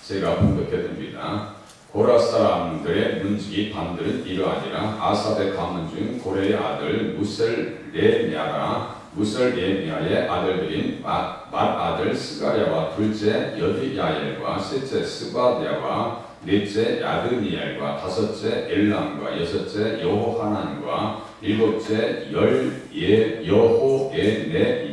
제가 분석해드립니다. 고라 사람들의 문지기 반들은 이러하니라. 아삽의 가문 중 고레의 아들 무셀레미아의 아들들인 맏아들 스가랴와 둘째 여디야엘과 셋째 스바랴와 넷째 야드니엘과 다섯째 엘람과 여섯째 여호하난과 일곱째 여호에네이며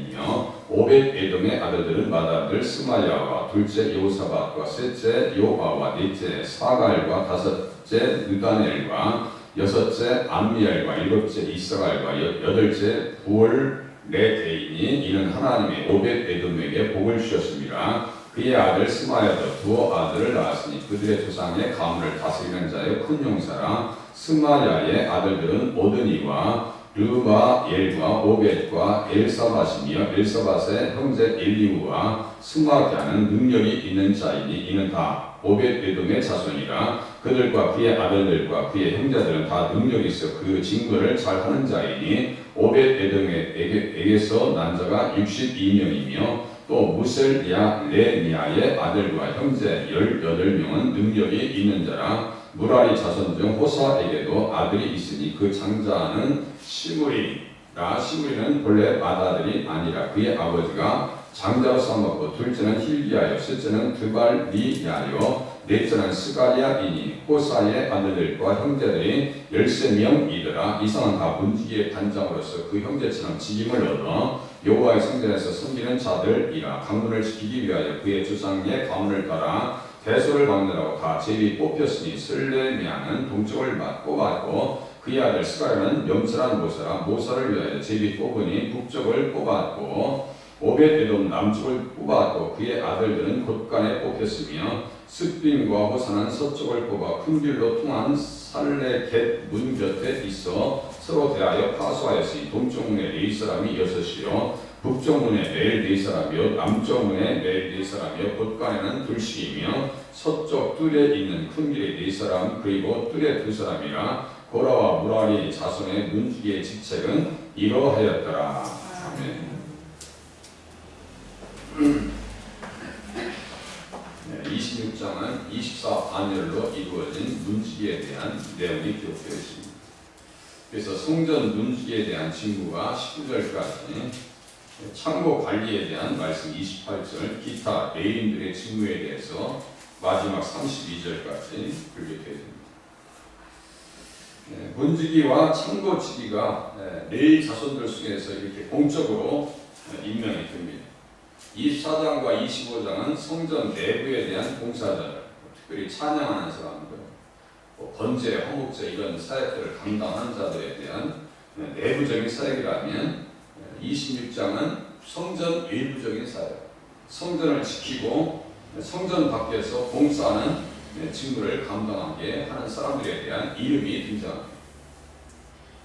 오벳에돔의 아들들은 맏아들 스마야와 둘째 요사밧과 셋째 요아와 넷째 사갈과 다섯째 느다넬과 여섯째 암미엘과 일곱째 이스갈과 여덟째 부올레데이니 이는 하나님의 오벳에돔에게 복을 주셨습니다. 그의 아들 스마야도 두 아들을 낳았으니 그들의 조상의 가문을 다스리는 자여 큰 용사라. 스마야의 아들들은 오드니와 르바엘과 오벳과 엘사밧이며 엘사밧의 형제 엘리우와 스마갸는 능력이 있는 자이니 이는 다 오벳에돔의 자손이라. 그들과 그의 아들들과 그의 형제들은 다 능력이 있어 그 징거를 잘하는 자이니 오벳에돔에게서 난 자가 62명이며 또 무셀레미아의 아들과 형제 18명은 능력이 있는 자라. 무라리 자손 중 호사에게도 아들이 있으니 그 장자는 시므리라. 시므리는 본래 맏아들이 아니라 그의 아버지가 장자로 삼았고 둘째는 힐기야요 셋째는 드발리야요 넷째는 스가랴이니 호사의 아들들과 형제들이 13명이더라. 이상은 다 문지기의 단장으로서 그 형제처럼 직임을 얻어 여호와의 성전에서 섬기는 자들이라. 강문을 지키기 위하여 그의 조상의 가문을 따라 대소를 막느라고 다 제비 뽑혔으니 슬레미아는 동쪽을 뽑았고 그의 아들 스가랴는 명철한 모사를 위하여 제비 뽑으니 북쪽을 뽑았고 오벳에돔 남쪽을 뽑았고 그의 아들들은 곳간에 뽑혔으며 습빔과 호사는 서쪽을 뽑아 큰 길로 통한 살레겟 문 곁에 있어 서로 대하여 파수하였으니 동쪽 문에 네 사람이 6이요 북쪽 문에 매일 4사람이요 남쪽 문에 매일 4사람이요 곳간에는 둘씩이며 서쪽 뜰에 있는 큰 길에 4사람 그리고 뜰에 2사람이라. 고라와 무라리 자손의 문지기의 직책은 이러하였더라. 아멘. 26장은 24반열로 이루어진 문지기에 대한 내용이 기록되어 있습니다. 그래서 성전 문지기에 대한 징구가 19절까지, 창고 관리에 대한 말씀 28절, 기타 레인들의 징구에 대해서 마지막 32절까지 분류되어 있습니다. 문지기와 창고지기가 레위 자손들 속에서 이렇게 공적으로 임명이 됩니다. 24장과 25장은 성전 내부에 대한 봉사자들, 특별히 찬양하는 사람들, 번제, 허목제 이런 사역들을 감당하는 자들에 대한 내부적인 사역이라면 26장은 성전 외부적인 사역, 성전을 지키고 성전 밖에서 봉사하는 직무를 감당하게 하는 사람들에 대한 이름이 등장합니다.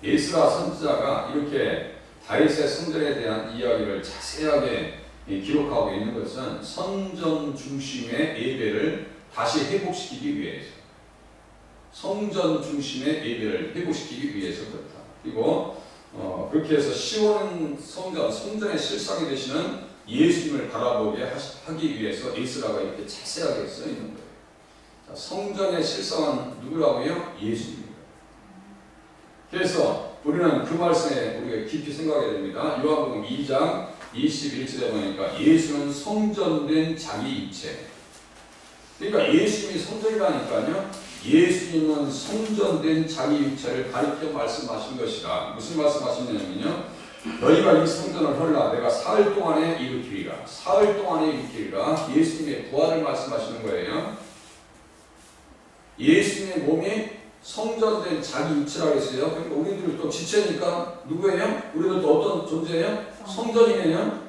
에스라 선지자가 이렇게 다윗의 성전에 대한 이야기를 자세하게 기록하고 있는 것은 성전 중심의 예배를 다시 회복시키기 위해서, 성전 중심의 예배를 회복시키기 위해서 그렇다. 그리고 그렇게 해서 시온 성전의 실상이 되시는 예수님을 바라보게 하기 위해서 에스라가 이렇게 자세하게 써 있는 거예요. 자, 성전의 실상은 누구라고요? 예수님입니다. 그래서 우리는 그 말씀에 우리가 깊이 생각해야 됩니다. 요한복음 2장 21절에 보니까 예수는 성전된 자기 입체. 그러니까 예수님이 성전이라니까요. 예수님은 성전된 자기 입체를 가리켜 말씀하신 것이라. 무슨 말씀하시냐면요. 너희가 이 성전을 헐라 내가 사흘 동안에 일으키리라. 사흘 동안에 일으키리라. 예수님의 부활을 말씀하시는 거예요. 예수님의 몸이 성전된 자기 입체라고 했어요. 그러니까 우리들이 또 지체니까 누구예요? 우리도 또 어떤 존재예요? 성전이네요.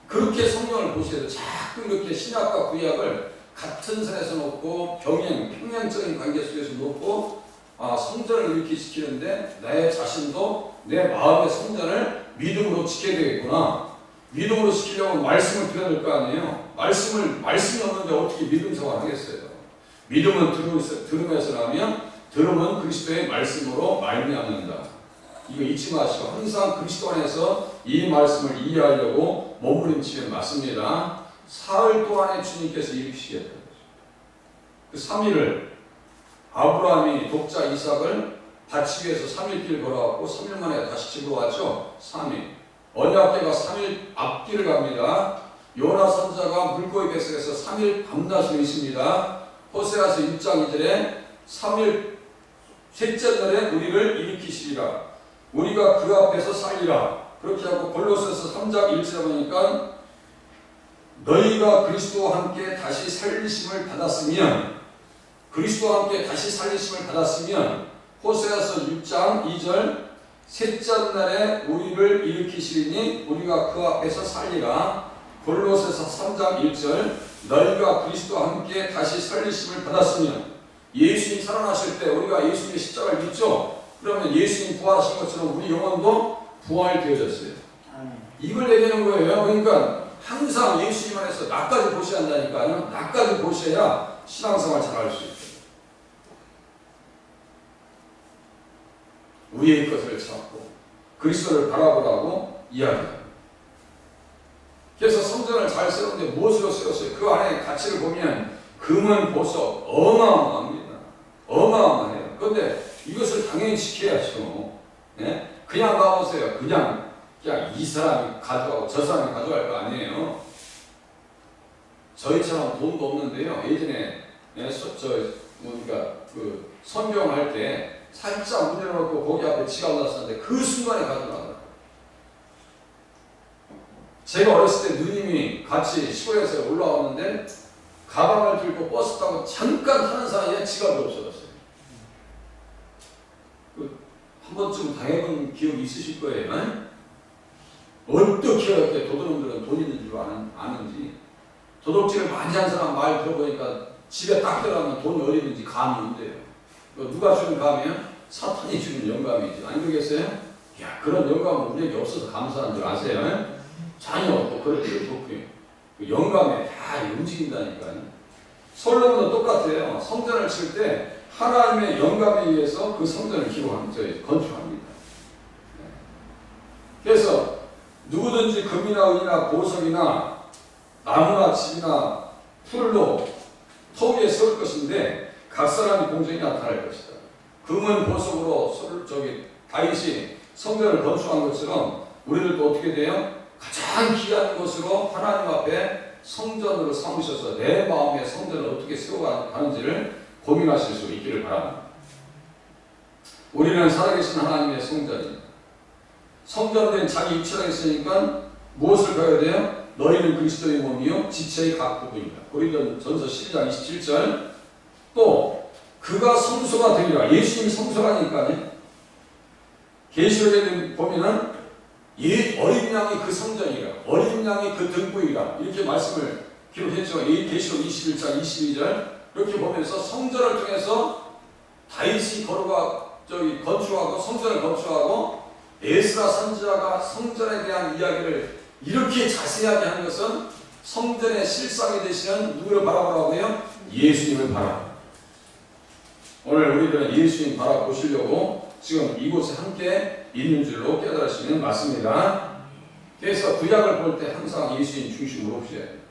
그렇게 성경을 보셔야 돼요. 자꾸 이렇게 신약과 구약을 같은 선에서 놓고 평행적인 관계 속에서 놓고 성전을 이렇게 지키는데 내 자신도 내 마음의 성전을 믿음으로 지켜야 되겠구나. 믿음으로 지키려면 말씀을 들어야 될 거 아니에요. 말씀이 없는데 어떻게 믿음 생활을 하겠어요. 믿음은 들음에서 나면 들음은 그리스도의 말씀으로 말미암는다. 이거 잊지 마시고 항상 그리스도 안에서 이 말씀을 이해하려고 몸부림치면 맞습니다. 사흘 동안에 주님께서 일으키시겠다. 그 3일을 아브라함이 독자 이삭을 바치기 위해서 3일 길 걸어왔고 3일 만에 다시 집으로 왔죠. 3일. 언약궤가 3일 앞길을 갑니다. 요나 선자가 물고기 뱃속에서 3일 밤낮으로 있습니다. 호세아서 6장 2절에 3일 셋째 날에 우리를 일으키시리라. 우리가 그 앞에서 살리라. 그렇게 하고 골로새서 3장 1절에 보니까 너희가 그리스도와 함께 다시 살리심을 받았으면 그리스도와 함께 다시 살리심을 받았으면 호세아서 6장 2절 셋째 날에 우리를 일으키시리니 우리가 그 앞에서 살리라. 골로새서 3장 1절 너희가 그리스도와 함께 다시 살리심을 받았으면 예수님 살아나실 때 우리가 예수님의 십자가를 믿죠? 그러면 예수님 부활하신 것처럼 우리 영혼도 부활되어졌어요. 이걸 얘기하는 거예요. 그러니까 항상 예수님 안에서 나까지 보셔야 한다니까요. 나까지 보셔야 신앙생활 잘할 수 있어요. 위의 것을 찾고 그리스도를 바라보라고 이야기합니다. 그래서 성전을 잘 세우는데 무엇으로 세웠어요? 그 안에 가치를 보면 금은 보석 어마어마합니다. 어마어마해요. 그런데 이것을 당연히 지켜야죠. 네? 그냥 가보세요. 그냥 이 사람이 가져가고 저 사람이 가져갈 거 아니에요. 저희처럼 돈도 없는데요. 예전에 그러니까 그 선교할 때 살짝 문 열어놓고 거기 앞에 지가 올랐었는데 그 순간에 가져가더라고요. 제가 어렸을 때 누님이 같이 시골에서 올라왔는데 가방을 들고 버스 타고 잠깐 타는 사이에 지갑이 없어졌어요. 한 번쯤 당해본 기억이 있으실 거예요. 어떻게 이렇게 도둑놈들은 돈 있는 줄 아는지. 도둑질을 많이 한 사람 말 들어보니까 집에 딱 들어가면 돈이 어디 있는지 감이 온대요. 누가 주는 감이에요? 사탄이 주는 영감이지. 안 그러겠어요? 야, 그런 영감은 우리에게 없어서 감사한 줄 아세요? 전혀 또 그렇게 좋고요. 그 영감에 다 움직인다니까요. 솔로몬도 똑같아요. 성전을 칠 때 하나님의 영감에 의해서 그 성전을 건축합니다. 그래서 누구든지 금이나 은이나 보석이나 나무나 집이나 풀로 터 위에 세울 것인데 각 사람이 공정이 나타날 것이다. 금은 보석으로 다윗이 성전을 건축한 것처럼 우리들도 어떻게 돼요? 가장 귀한 것으로 하나님 앞에 성전으로 삼으셔서 내 마음의 성전을 어떻게 세워가는지를 고민하실 수 있기를 바랍니다. 우리는 살아계신 하나님의 성전입니다. 성전된 자기 육체가 있으니까 무엇을 배워야 돼요? 너희는 그리스도의 몸이요 지체의 각 부분이다. 고린도전서 12장 27절. 또 그가 성소가 되리라. 예수님이 성소라니까요. 계시록에 보면은 어린 양이 그 성전이라, 어린 양이 그 등불이라 이렇게 말씀을 기록했죠. 계시록 21장 22절. 이렇게 보면서 성전을 통해서 다윗이 건축하고 성전을 건축하고 에스라 선지자가 성전에 대한 이야기를 이렇게 자세하게 하는 것은 성전의 실상이 되시는 누구를 바라보라고요? 예수님을 바라봅니다. 오늘 우리들은 예수님 바라보시려고 지금 이곳에 함께 있는 줄로 깨달으시면 맞습니다. 그래서 구약을 볼 때 항상 예수님 중심으로 보셔야 돼요.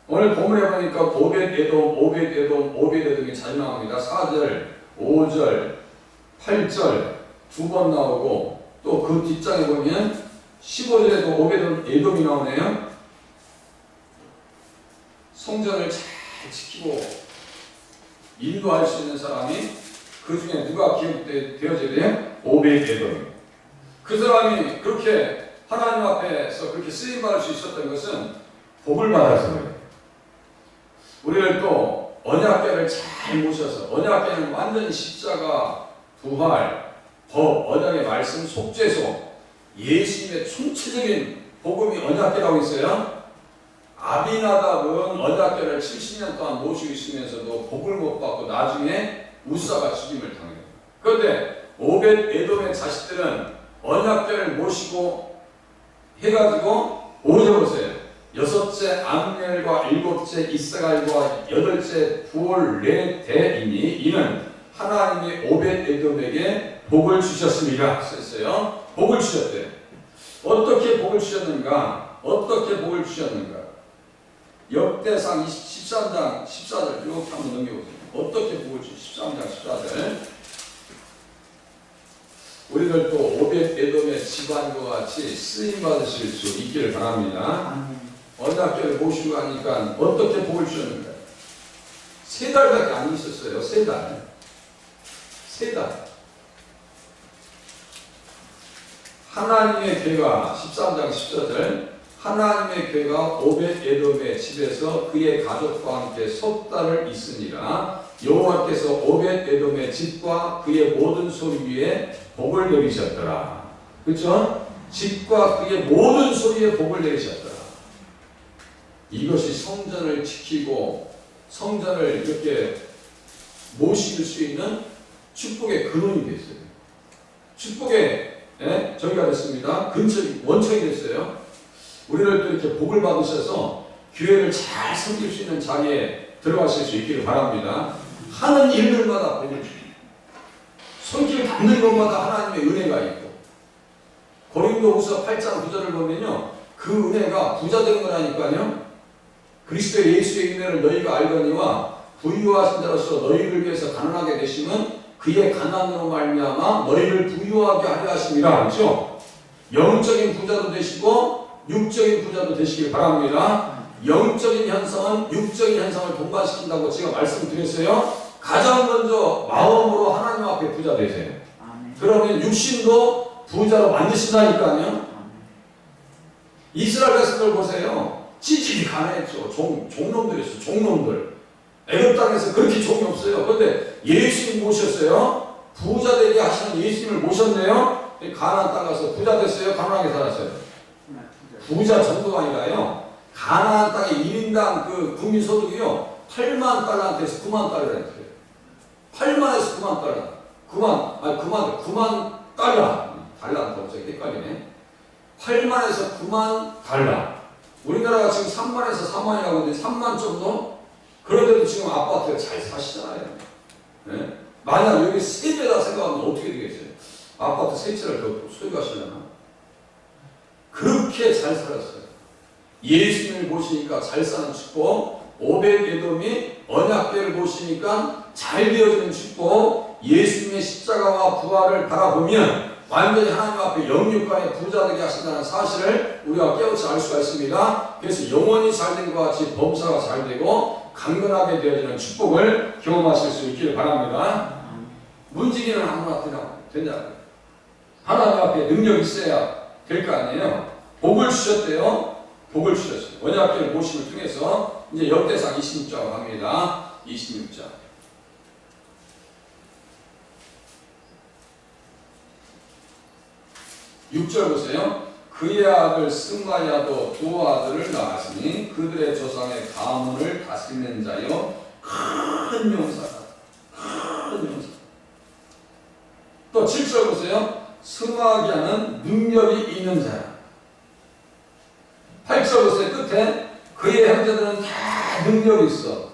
오늘 본문에 보니까 오벳에돔이 자주 나옵니다. 4절, 5절, 8절 두 번 나오고 또 그 뒷장에 보면 15절에도 오벳에돔이 나오네요. 성전을 잘 지키고 인도할 수 있는 사람이 그 중에 누가 기억되어져야 돼요? 오벳에돔. 그 사람이 그렇게 하나님 앞에서 그렇게 쓰임받을 수 있었던 것은 복을 받아서 그래요. 우리를 또 언약궤를 잘 모셔서, 언약궤는 완전히 십자가, 부활, 법, 언약의 말씀, 속죄소, 예수님의 총체적인 복음이 언약궤라고 있어요. 아비나답은 언약궤를 70년 동안 모시고 있으면서도 복을 못 받고 나중에 우사가 죽임을 당해요. 그런데 오벳에돔의 자식들은 언약궤를 모시고 해가지고 5절 보세요. 여섯째 암멜과 일곱째 이스라엘과 여덟째 부올레데이니 이는 하나님이 오벳에돔에게 복을 주셨습니다. 썼어요. 복을 주셨대요. 어떻게 복을 주셨는가? 어떻게 복을 주셨는가? 역대상 13장 14절 이렇게 한번 넘겨보세요. 어떻게 복을 주 13장 14절. 우리들도 오벳 에돔의 집안과 같이 쓰임 받으실 수 있기를 바랍니다. 언약궤를 모시고 하니까 어떻게 복을 주셨는가? 3달밖에 안 있었어요. 3달. 3달. 하나님의 괴가 13장 14절 하나님의 괴가 오벳 에돔의 집에서 그의 가족과 함께 석 달을 있으니라. 여호와께서 오벳 에돔의 집과 그의 모든 소리 위에 복을 내리셨더라. 그렇죠? 집과 그의 모든 소리에 복을 내리셨더라. 이것이 성전을 지키고 성전을 이렇게 모실 수 있는 축복의 근원이 됐어요. 축복의 저기가 됐습니다. 원천이 됐어요. 우리를 또 이렇게 복을 받으셔서 교회를 잘 섬길 수 있는 자리에 들어가실 수 있기를 바랍니다. 하는 일들마다 복을 주십니다. 손길 닿는 것마다 하나님의 은혜가 있고, 고린도후서 8장 9절을 보면요, 그 은혜가 부자 된 거라니까요. 그리스도 예수의 은혜를 너희가 알거니와 부유하신 자로서 너희를 위해서 가난하게 되심은 그의 가난으로 말미암아 너희를 부유하게 하려 하심이라. 그렇죠? 영적인 부자도 되시고 육적인 부자도 되시길 바랍니다. 영적인 현상은 육적인 현상을 동반시킨다고 제가 말씀드렸어요. 가장 먼저 마음으로 하나님 앞에 부자 되세요. 그러면 육신도 부자로 만드신다니까요. 이스라엘 백성들 보세요. 찌질이 가난했죠. 종놈들이었어요. 종놈들. 애굽 땅에서 그렇게 종이 없어요. 그런데 예수님 모셨어요. 부자 되게 하시는 예수님을 모셨네요. 가나안 땅 가서 부자 됐어요. 가난하게 살았어요. 부자 정도가 아니라요. 가나안 땅의 1인당 그 국민 소득이요. 8만 달러한테서 9만 달러랬어요. 8만에서 9만 달러. 9만 달러. 달러한테 갑자기 헷갈리네. 8만에서 9만 달러. 우리나라가 지금 3만에서 4만이라고 하는데 3만 정도? 그런데도 지금 아파트에 잘 사시잖아요. 네? 만약 여기 3배다 생각하면 어떻게 되겠어요? 아파트 3채를 더 소유하시려나? 그렇게 잘 살았어요. 예수님을 보시니까 잘 사는 축복, 오벳 에돔이 언약궤를 보시니까 잘 되어지는 축복, 예수님의 십자가와 부활을 바라보면 완전히 하나님 앞에 영육간에 부자 되게 하신다는 사실을 우리가 깨우쳐 알 수가 있습니다. 그래서 영혼이 잘 된 것 같이 범사가 잘 되고 강건하게 되어지는 축복을 경험하실 수 있기를 바랍니다. 문지기는 아무나 되냐? 하나님 앞에 능력이 있어야 될 거 아니에요. 복을 주셨대요. 복을 주셨어요. 언약궤를 보심을 통해서 이제 역대상 26장 갑니다. 26장. 6절 보세요. 그의 아들 스마야도 두 아들을 낳았으니 그들의 조상의 가문을 다스리는 자여 큰 용사다. 큰 용사. 또 7절 보세요. 스마야는 능력이 있는 자야. 8절 보세요. 끝에 그의 형제들은 다 능력이 있어.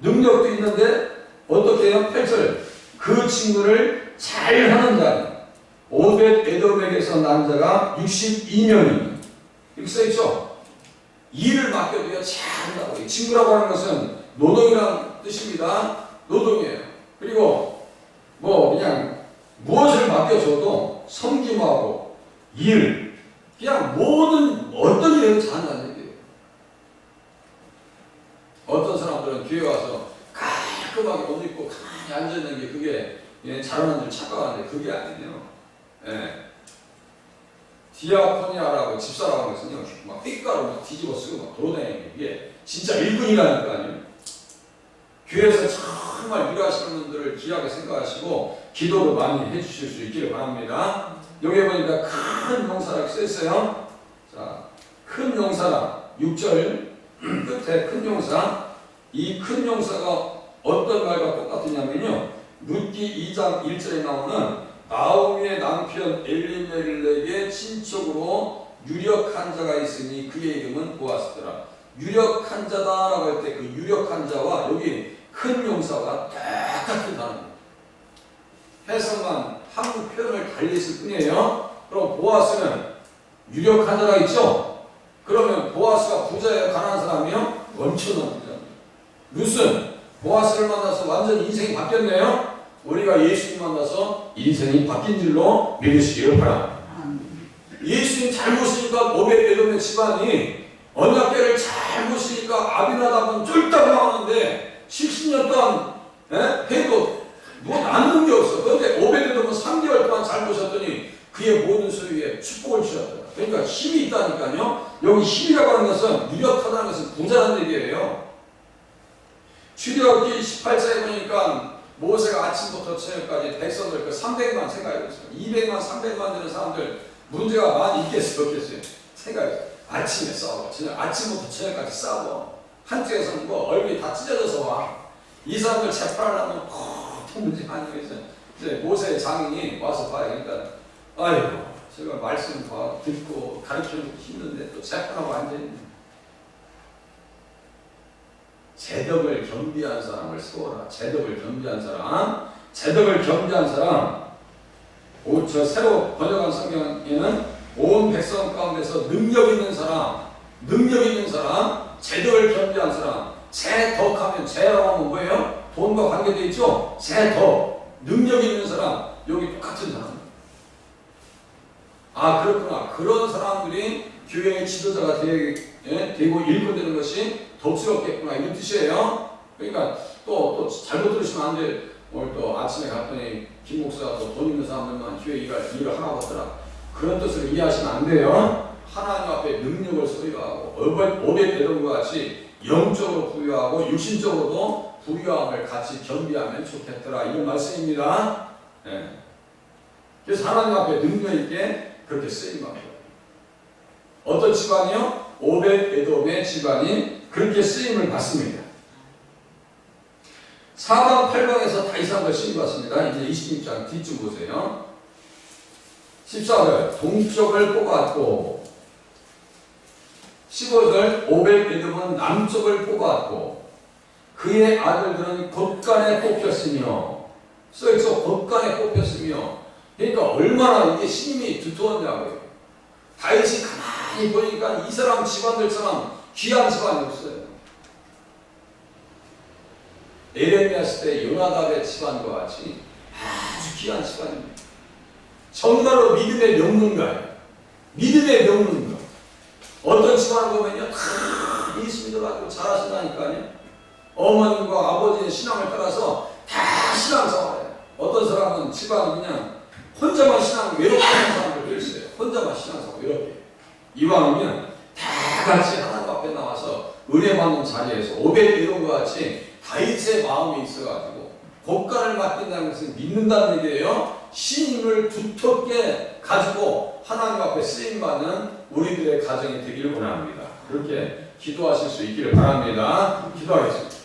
능력도 있는데 어떻게 해요? 8절 그 친구를 잘하는 자. 오벳 에돔에게서 난 자가 62명입니다. 이렇게 써있죠? 일을 맡겨도요, 잘한다고. 친구라고 하는 것은 노동이라는 뜻입니다. 노동이에요. 그리고 그냥 무엇을 맡겨줘도 섬김하고 일, 그냥 어떤 일에도 잘한다는 얘기예요. 어떤 사람들은 교회 와서 깔끔하게 옷 입고 가만히 앉아있는 게 그게 잘하는 줄 착각하는데 그게 아니에요. 디아코니아라고 집사라고 하는 것은요, 막 삐까로 막 뒤집어 쓰고 막 돌아다니는 게 진짜 일꾼이라니까요. 교회에서 정말 일하시는 분들을 귀하게 생각하시고 기도를 많이 해주실 수 있기를 바랍니다. 여기 보니까 큰 용사라고 써있어요. 자, 큰 용사라 6절 끝에 큰 용사. 이 큰 용사가 어떤 말과 똑같으냐면요, 룻기 2장 1절에 나오는 나오미의 남편 엘리멜렉의 친척으로 유력한 자가 있으니 그의 이름은 보아스더라. 유력한 자다라고 할 때 그 유력한 자와 여기 큰 용사가 똑같은 단어입니다. 해석만 한국 표현을 달리 했을 뿐이에요. 그럼 보아스는 유력한 자가 있죠? 그러면 보아스 보아스가 부자예요? 가난한 사람이요? 엄청난 부자입니다. 룻은 보아스를 만나서 완전 인생이 바뀌었네요. 우리가 예수님 만나서 인생이 바뀐 줄로 믿으시기를 바랍니다. 예수님 잘 모시니까 오벳에돔의 집안이 언약궤를 잘 모시니까 아비나답은 쫄딱 나오는데 70년 동안 해도 뭐 남는 게 없어. 그런데 오벳에돔은 3개월 동안 잘 모셨더니 그의 모든 소유에 축복을 주셨다. 그러니까 힘이 있다니까요. 여기 힘이라고 하는 것은 유력하다는 것은 부자라는 얘기예요. 출애굽기 18장에 보니까 모세가 아침부터 저녁까지 백성들 그 300만 생각해보세요. 200만, 300만 되는 사람들 문제가 많이 있겠어요, 없겠어요? 생각해보세요. 아침에 싸워. 저녁, 아침부터 저녁까지 싸워. 한쪽에서는 뭐 얼굴이 다 찢어져서 와. 이 사람들 재판하려면 큰 문제가 아니겠어요. 이제 모세의 장인이 와서 봐야 그러니까 아이고 제가 말씀 듣고 가르치는 게 힘든데 또 재판하고 앉아있네. 제덕을 겸비한 사람을 세워라. 제덕을 겸비한 사람. 제덕을 겸비한 사람. 저 새로 번역한 성경에는 온 백성 가운데서 능력 있는 사람. 능력 있는 사람. 제덕을 겸비한 사람. 제덕하면 제라고 하면 뭐예요? 돈과 관계되어 있죠? 제덕. 능력 있는 사람. 여기 똑같은 사람. 아 그렇구나. 그런 사람들이 교회의 지도자가 되고 일꾼되는 것이 덕스럽겠구나 이런 뜻이에요. 그러니까 또 잘못 들으시면 안 돼. 오늘 또 아침에 갔더니 김 목사가 또 돈 있는 사람들만 교회 일을 하라고 하더라. 그런 뜻으로 이해하시면 안 돼요. 하나님 앞에 능력을 소유하고 오벳에돔과 같이 영적으로 부유하고 육신적으로도 부유함을 같이 겸비하면 좋겠더라 이런 말씀입니다. 네. 그래서 하나님 앞에 능력 있게 그렇게 쓰임받고 어떤 집안이요? 오벳에돔의 집안이 그렇게 쓰임을 받습니다. 4방 8방에서 다 이상한 걸 쓰임받습니다. 이제 26장 뒤쪽 보세요. 14절 동쪽을 뽑았고 15절 오벳에돔은 남쪽을 뽑았고 그의 아들들은 곳간에 뽑혔으며 써있어 곳간에 뽑혔으며 그러니까 얼마나 이게 신임이 두터웠냐고요. 다윗이 가만히 보니까 이 사람 집안들처럼 귀한 집안이 없어요. 에레미야스 때 요나답의 집안과 같이 아주 귀한 집안입니다. 정말로 믿음의 명문가예요. 믿음의 명문가. 어떤 집안을 보면요, 다 예수 믿어가지고 잘하신다니까요. 어머님과 아버지의 신앙을 따라서 다 신앙생활해요. 어떤 사람은 집안이 그냥 혼자만 외롭게 하는 사람들도 있어요. 혼자만 신앙생활 외롭게. 이왕이면 다 같이 하나님 앞에 나와서 은혜 받는 자리에서 오벳에돔과 같이 다윗의 마음이 있어가지고 곡간을 맡긴다는 것은 믿는다는 얘기예요. 신임을 두텁게 가지고 하나님 앞에 쓰임받는 우리들의 가정이 되기를 원합니다. 그렇게 기도하실 수 있기를 바랍니다. 기도하겠습니다.